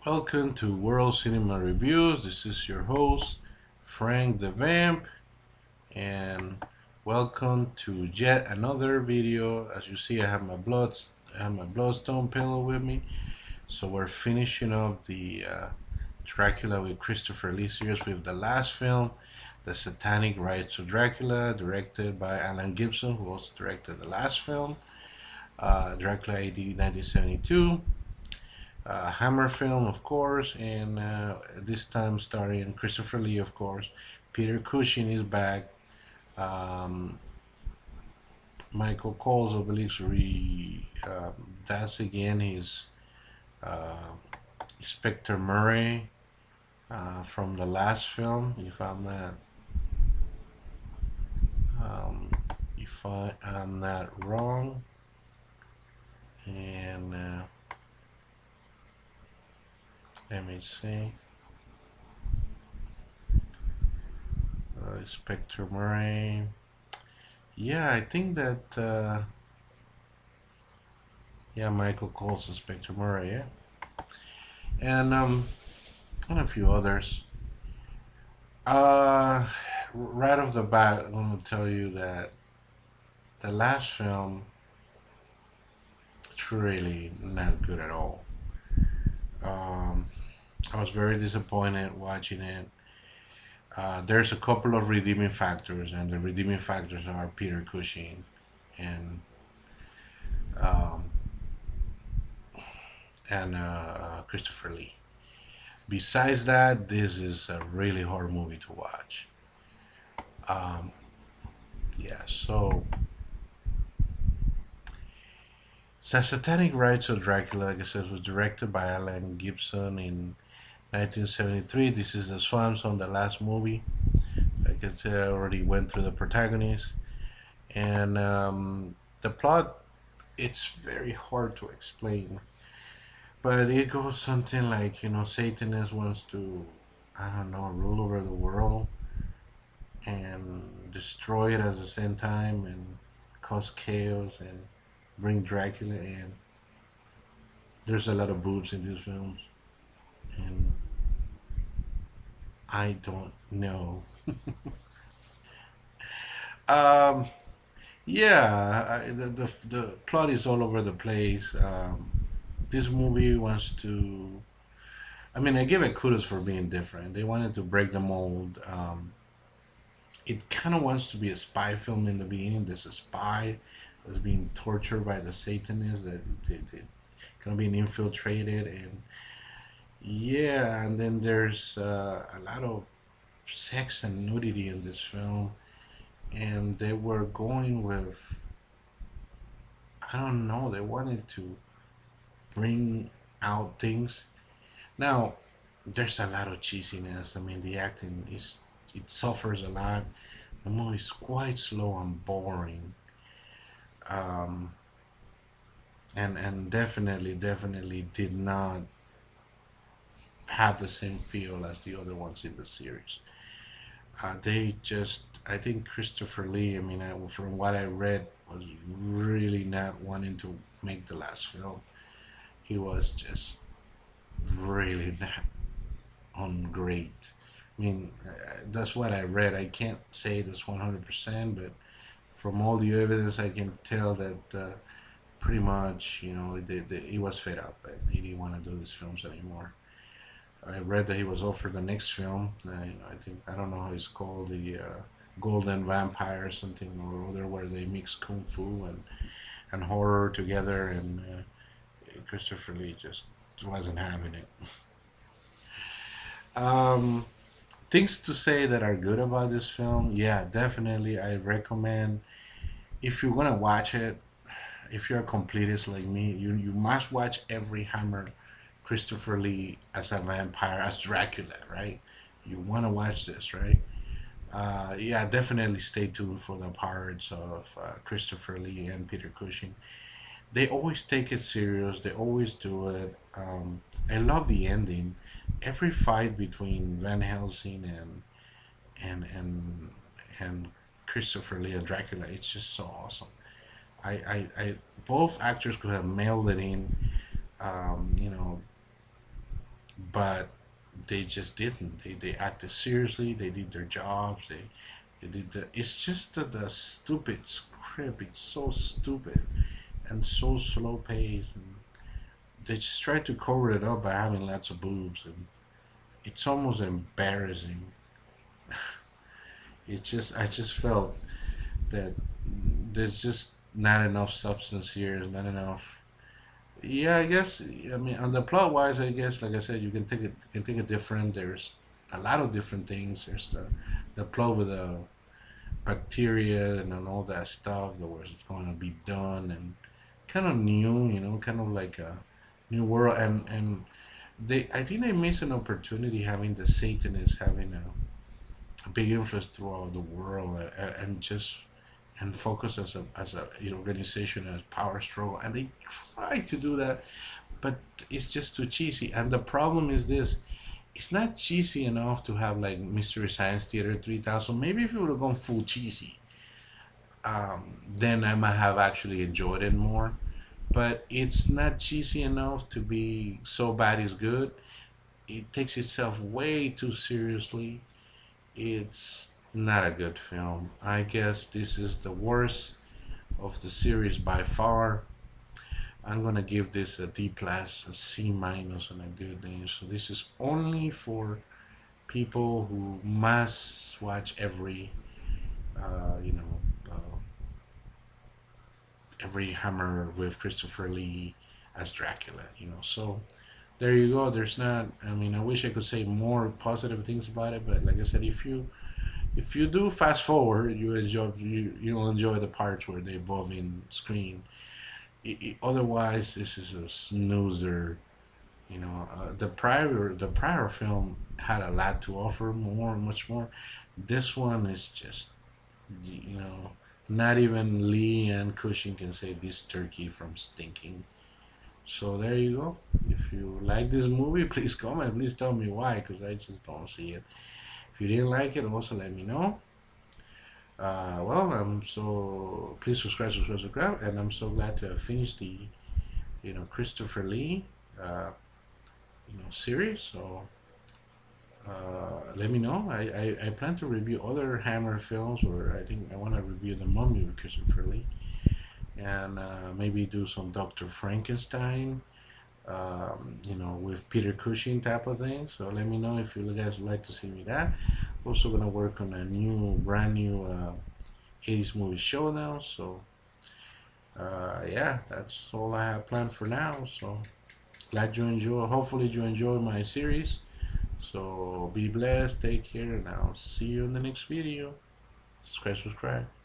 Welcome to World Cinema Reviews. This is your host, Frank the Vamp, and welcome to yet another video. As you see, I have my Bloodstone pillow with me. So we're finishing up the Dracula with Christopher Lee series with the last film, the Satanic Rites of Dracula, directed by Alan Gibson, who also directed the last film, Dracula AD 1972. Hammer film, of course, and this time starring Christopher Lee, of course. Peter Cushing is back. Um, Michael Coles, I believe, that's again his uh, Spectre Murray from the last film, um, if I am not wrong. And let me see, Spectre Murray. Yeah, I think that. Yeah, Michael Coles and Spectre Murray. Yeah, and a few others. Uh, right off the bat, I'm gonna tell you that the last film it's really not good at all. Um, I was very disappointed watching it. There's a couple of redeeming factors, and the redeeming factors are Peter Cushing and um, Christopher Lee. Besides that, this is a really hard movie to watch. Um, yeah, so Satanic Rites of Dracula, like I said, was directed by Alan Gibson in 1973. This is the Swamps on the last movie. Like I said, I already went through the protagonist. And the plot, it's very hard to explain. But it goes something like, Satanist wants to, I don't know, rule over the world and destroy it at the same time and cause chaos and bring Dracula in. There's a lot of boobs in these films, and I don't know. Um, yeah, the plot is all over the place. This movie wants to. I mean, I give it kudos for being different. They wanted to break the mold. It kind of wants to be a spy film in the beginning. There's a spy that's being tortured by the Satanists that they kind of being infiltrated, and yeah, and then there's a lot of sex and nudity in this film, and they were going with, I don't know, they wanted to bring out things. Now, there's a lot of cheesiness. I mean, the acting is, it suffers a lot. The movie is quite slow and boring, um, and definitely did not have the same feel as the other ones in the series. They just, I think Christopher Lee, I mean, from what I read, was really not wanting to make the last film. He was just really not on great. I mean, that's what I read. I can't say this 100%, but from all the evidence, I can tell that pretty much, he was fed up and he didn't want to do these films anymore. I read that he was offered the next film. I think, I don't know how it's called, the Golden Vampire or something or other, where they mix kung fu and horror together, and Christopher Lee just wasn't having it. Um, Things to say that are good about this film. Yeah, definitely, I recommend, if you're gonna watch it, if you're a completist like me, you must watch every Hammer Christopher Lee as a vampire, as Dracula, right? You want to watch this, right? Yeah, definitely stay tuned for the parts of Christopher Lee and Peter Cushing. They always take it serious. They always do it. I love the ending. Every fight between Van Helsing and and and Christopher Lee and Dracula, it's just so awesome. I both actors could have mailed it in. Um, you know, but they just didn't. They acted seriously. They did their jobs. They did the. It's just the stupid script. It's so stupid and so slow paced. And they just tried to cover it up by having lots of boobs, and it's almost embarrassing. I just felt that there's just not enough substance here. There's not enough. Yeah, I guess. I mean, on the plot wise, I guess, like I said, you can take it different. There's a lot of different things. There's the plot with the bacteria and all that stuff. The way it's going to be done and kind of new, kind of like a new world. And they, I think they missed an opportunity having the Satanists having a big influence throughout the world, and just and focus as a organization as power struggle, and they try to do that, but it's just too cheesy. And the problem is this: it's not cheesy enough to have like Mystery Science Theater 3000. Maybe if it would have gone full cheesy, then I might have actually enjoyed it more. But it's not cheesy enough to be so bad it's good. It takes itself way too seriously. It's not a good film. I guess this is the worst of the series by far. I'm gonna give this a D plus, a C minus on a good day. So this is only for people who must watch uh, you know, every Hammer with Christopher Lee as Dracula. So there you go. There's not. I mean, I wish I could say more positive things about it, but like I said, if you do fast forward, you'll enjoy the parts where they both in screen. Otherwise, this is a snoozer. The prior film had a lot to offer, more, much more. This one is just, you know, not even Lee and Cushing can save this turkey from stinking. So there you go. If you like this movie, please comment. Please tell me why, because I just don't see it. If you didn't like it, also let me know. Well, please subscribe, and I'm so glad to have finished the Christopher Lee uh, series. So let me know. I plan to review other Hammer films, or I think I want to review The Mummy with Christopher Lee, and maybe do some Doctor Frankenstein, with Peter Cushing type of thing. So let me know if you guys would like to see me that. Also gonna work on a brand new 80s movie show now. So yeah, that's all I have planned for now. So glad you enjoy. Hopefully you enjoy my series. So be blessed, take care, and I'll see you in the next video. Subscribe.